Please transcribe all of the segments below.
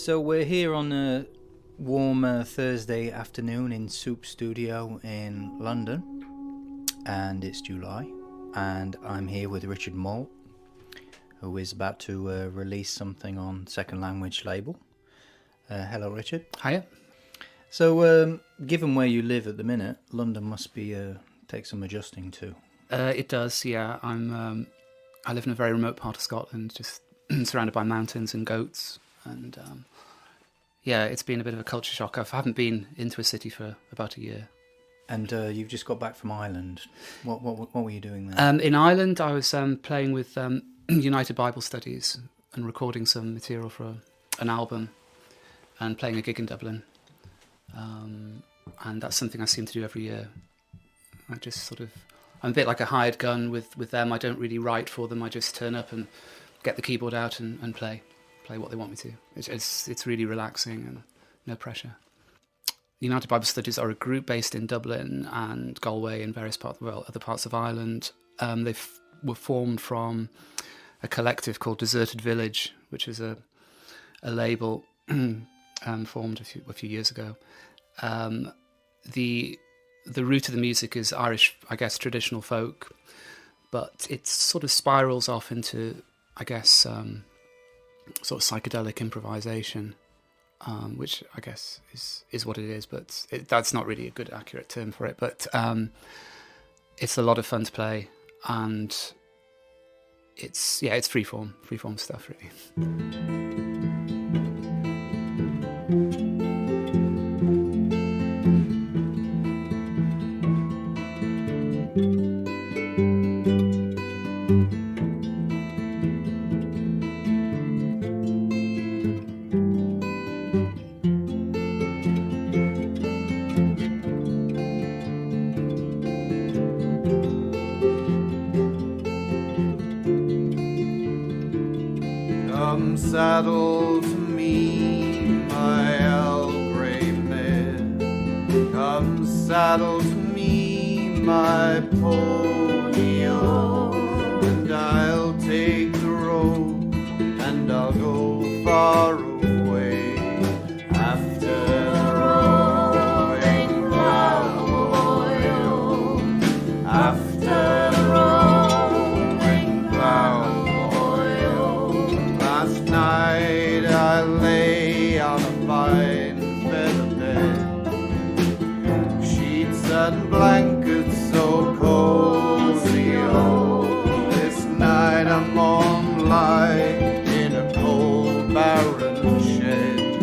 So we're here on a warm Thursday afternoon in Soup Studio in London, and it's July, and I'm here with Richard Moult, who is about to release something on Second Language label. Hello, Richard. Hiya. So, given where you live at the minute, London must be take some adjusting to. It does, yeah. I live in a very remote part of Scotland, just surrounded by mountains and goats, and yeah, it's been a bit of a culture shock. I haven't been into a city for about a year. And you've just got back from Ireland. What were you doing there? In Ireland, I was playing with United Bible Studies and recording some material for an album and playing a gig in Dublin. And that's something I seem to do every year. I'm a bit like a hired gun with them. I don't really write for them. I just turn up and get the keyboard out and play what they want me to. It's really relaxing and no pressure. United Bible Studies are a group based in Dublin and Galway and various other parts of Ireland. They were formed from a collective called Deserted Village, which is a label formed a few years ago. The root of the music is Irish, I guess, traditional folk, but it sort of spirals off into, I guess, sort of psychedelic improvisation, which I guess is what it is, but that's not really a good, accurate term for it. But it's a lot of fun to play, and it's freeform stuff, really. Come saddle to me, my Earl Grey mare. Come saddle to me, my pony-o, and I'll take the road, and I'll go far away after the rolling plough, after the rolling plough. Last night I lay on a fine feather bed, sheets and blankets so cozy, oh. This night I'm on lie in a cold barren shed,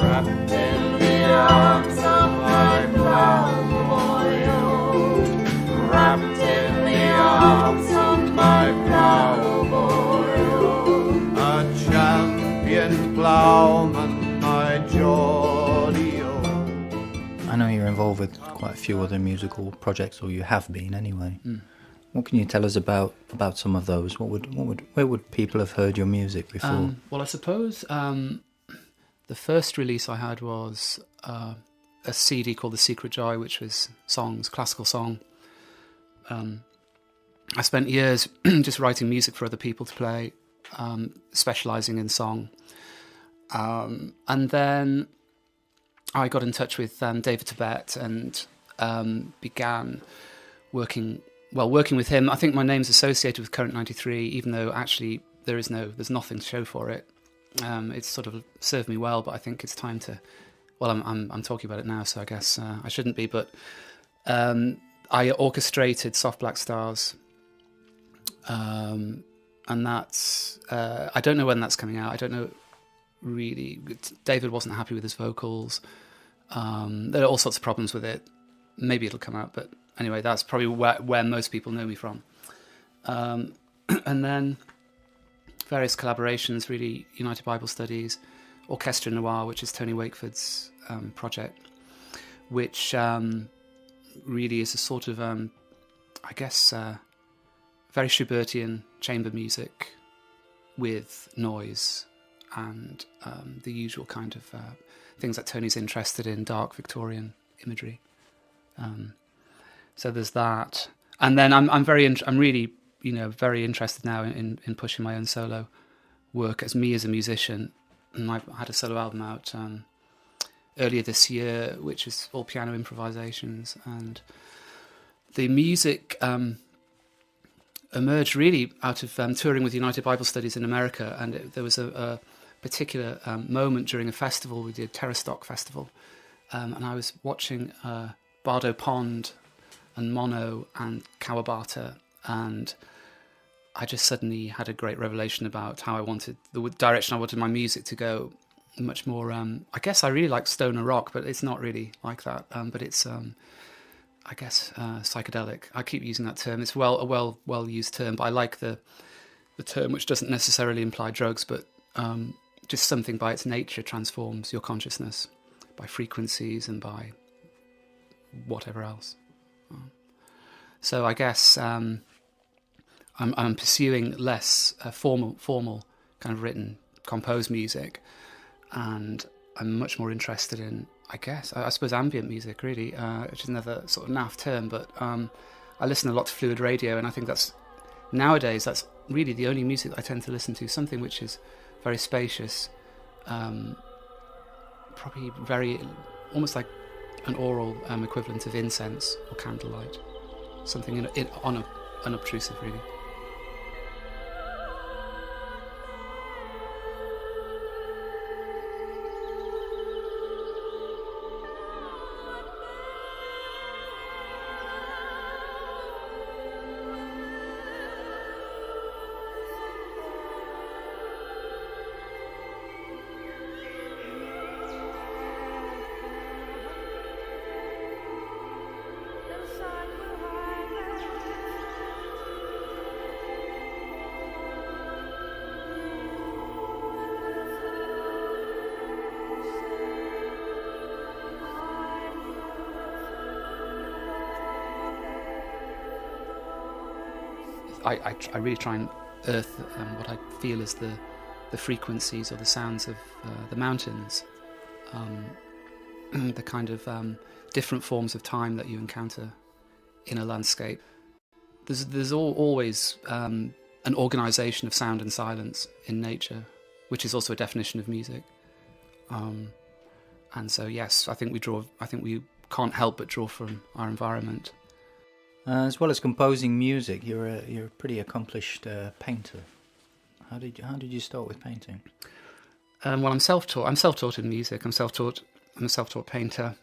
wrapped in the arms of my ploughboy, oh. Wrapped in the arms of my ploughboy, oh. A champion ploughman, my Geordie, oh. I know you're involved with quite a few other musical projects, or you have been anyway. What can you tell us about some of those? Where would people have heard your music before? Well, I suppose the first release I had was a CD called The Secret Joy, which was songs, classical song. I spent years just writing music for other people to play, specialising in song. And then I got in touch with David Tibet and began working with him. I think my name's associated with Current 93, even though actually there's nothing to show for it. It's sort of served me well, but I think it's time to. Well, I'm talking about it now, so I guess I shouldn't be. But I orchestrated Soft Black Stars, and that's I don't know when that's coming out. I don't know really. David wasn't happy with his vocals. There are all sorts of problems with it. Maybe it'll come out, but anyway, that's probably where most people know me from. And then various collaborations, really, United Bible Studies, Orchestra Noir, which is Tony Wakeford's project, which really is a sort of, I guess, very Schubertian chamber music with noise and the usual kind of things that Tony's interested in, dark Victorian imagery. So there's that, and then I'm really very interested now in pushing my own solo work as me as a musician, and I had a solo album out earlier this year, which is all piano improvisations, and the music emerged really out of touring with United Bible Studies in America, and there was a particular moment during a festival. We did Terrastock Festival, and I was watching Bardo Pond and Mono and Kawabata, and I just suddenly had a great revelation about how I wanted, the direction I wanted my music to go, much more, I guess I really like stoner rock, but it's not really like that, but it's, I guess, psychedelic. I keep using that term. It's a well-used term, but I like the term which doesn't necessarily imply drugs, but just something by its nature transforms your consciousness by frequencies and by whatever else. So I guess I'm pursuing less formal kind of written, composed music, and I'm much more interested in, I suppose, ambient music, really, which is another sort of naff term, but I listen a lot to fluid radio, and I think nowadays that's really the only music I tend to listen to, something which is very spacious, probably almost like an oral equivalent of incense or candlelight, something unobtrusive, really. I really try and earth what I feel as the frequencies or the sounds of the mountains, the kind of different forms of time that you encounter in a landscape. There's always an organisation of sound and silence in nature, which is also a definition of music. And so, yes, I think we can't help but draw from our environment. As well as composing music, you're a pretty accomplished painter. How did you start with painting? Well, I'm self-taught. I'm self-taught in music. I'm a self-taught painter.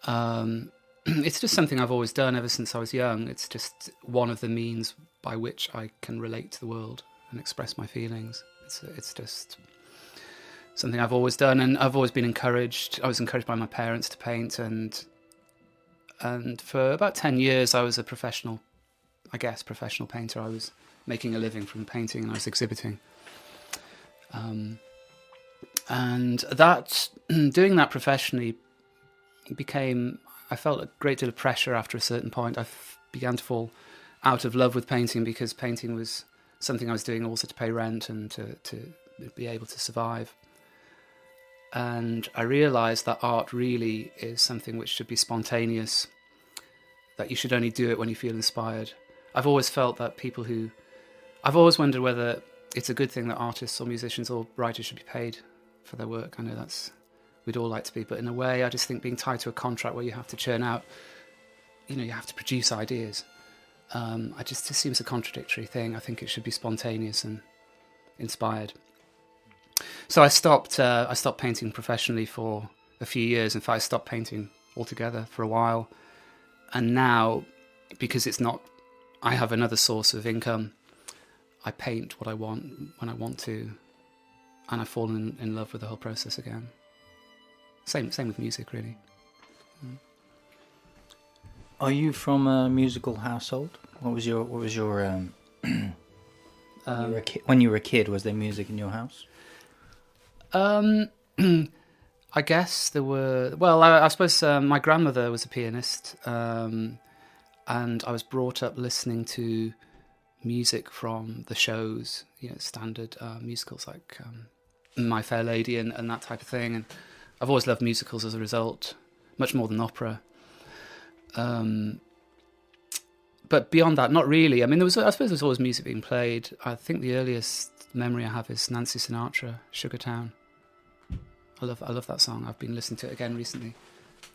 It's just something I've always done ever since I was young. It's just one of the means by which I can relate to the world and express my feelings. It's just something I've always done, and I've always been encouraged. I was encouraged by my parents to paint, and for about 10 years I was a professional painter. I was making a living from painting, and I was exhibiting. And that, doing that professionally I felt a great deal of pressure after a certain point. I began to fall out of love with painting, because painting was something I was doing also to pay rent and to be able to survive. And I realised that art really is something which should be spontaneous, that you should only do it when you feel inspired. I've always felt that I've always wondered whether it's a good thing that artists or musicians or writers should be paid for their work. I know we'd all like to be, but in a way I just think being tied to a contract where you have to churn out, you have to produce ideas, it just seems a contradictory thing. I think it should be spontaneous and inspired. So I stopped painting professionally for a few years. In fact, I stopped painting altogether for a while. And now, because I have another source of income, I paint what I want when I want to, and I've fallen in love with the whole process again. Same with music, really. Are you from a musical household? What was your when you were a kid? Was there music in your house? I guess there were. Well, I suppose my grandmother was a pianist, and I was brought up listening to music from the shows, standard musicals like My Fair Lady and that type of thing. And I've always loved musicals as a result, much more than opera. But beyond that, not really. I mean, I suppose there was always music being played. I think the earliest memory I have is Nancy Sinatra, Sugar Town. I love that song. I've been listening to it again recently.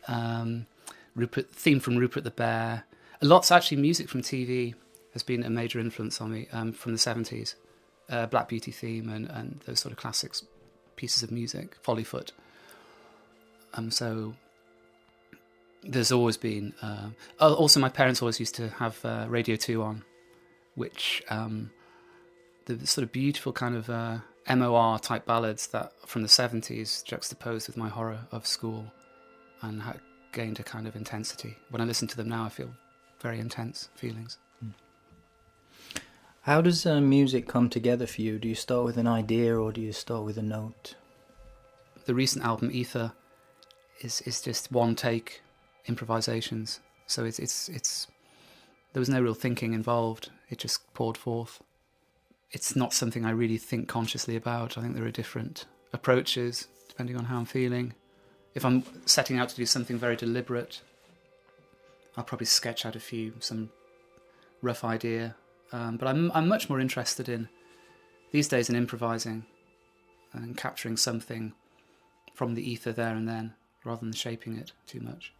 Theme from Rupert the Bear. Lots, actually, music from TV has been a major influence on me from the 70s. Black Beauty theme and those sort of classics pieces of music, Follyfoot. So there's always been... also, my parents always used to have Radio 2 on, which the sort of beautiful kind of MOR type ballads that from the 70s juxtaposed with my horror of school and gained a kind of intensity. When I listen to them now, I feel very intense feelings. How does music come together for you? Do you start with an idea or do you start with a note? The recent album Ether is just one take improvisations. So it's there was no real thinking involved. It just poured forth. It's not something I really think consciously about. I think there are different approaches depending on how I'm feeling. If I'm setting out to do something very deliberate, I'll probably sketch out some rough idea. But I'm much more interested these days in improvising and capturing something from the ether there and then, rather than shaping it too much.